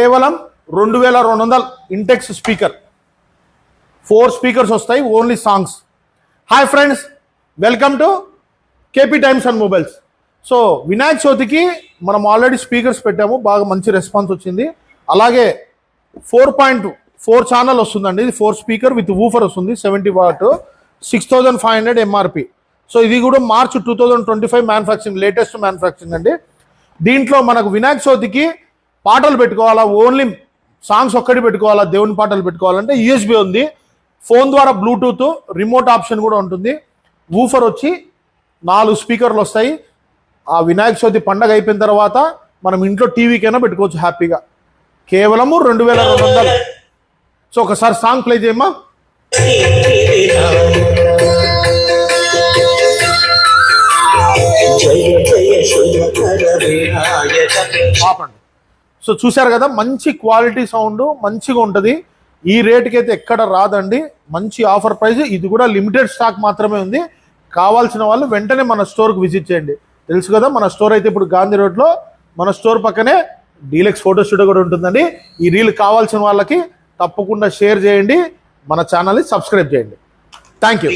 కేవలం 2200 Intex speaker, 4 speakers వస్తాయి, only songs. Hi friends, welcome to KP times and mobiles. So Vinayaka చవితికి మనం already speakers పెట్టాము, బాగా మంచి రెస్పాన్స్ వచ్చింది. అలాగే 4.4 ఛానల్ వస్తుందండి, ఇది 4 స్పీకర్ విత్ వూఫర్ వస్తుంది, 70 వాట్, 6500 ఎంఆర్పి. సో ఇది కూడా మార్చ్ 2025 మ్యానుఫ్యాక్చరింగ్, లేటెస్ట్ మ్యానుఫ్యాక్చరింగ్ అండి. దీంట్లో మనకు వినాయక చవితికి పాటలు పెట్టుకోవాలా, ఓన్లీ సాంగ్స్ ఒక్కటి పెట్టుకోవాలా, దేవుని పాటలు పెట్టుకోవాలంటే యూఎస్బీ ఉంది, ఫోన్ ద్వారా బ్లూటూత్, రిమోట్ ఆప్షన్ కూడా ఉంటుంది. వూఫర్ వచ్చి 4 స్పీకర్లు వస్తాయి. ఆ వినాయక చవితి పండగ అయిపోయిన తర్వాత మనం ఇంట్లో టీవీకైనా పెట్టుకోవచ్చు హ్యాపీగా. కేవలము 2200. సో ఒకసారి సాంగ్ ప్లే చేయమ్మా. ఆపండి. సో చూశారు కదా, మంచి క్వాలిటీ సౌండ్, మంచిగా ఉంటుంది. ఈ రేటుకి అయితే ఎక్కడ రాదండి, మంచి ఆఫర్ ప్రైస్. ఇది కూడా లిమిటెడ్ స్టాక్ మాత్రమే ఉంది. కావాల్సిన వాళ్ళు వెంటనే మన స్టోర్కి విజిట్ చేయండి. తెలుసు కదా, మన స్టోర్ అయితే ఇప్పుడు గాంధీ రోడ్లో, మన స్టోర్ పక్కనే డీలక్స్ ఫోటో స్టూడియో కూడా ఉంటుందండి. ఈ రీల్ కావాల్సిన వాళ్ళకి తప్పకుండా షేర్ చేయండి, మన ఛానల్ని సబ్స్క్రైబ్ చేయండి. Thank you.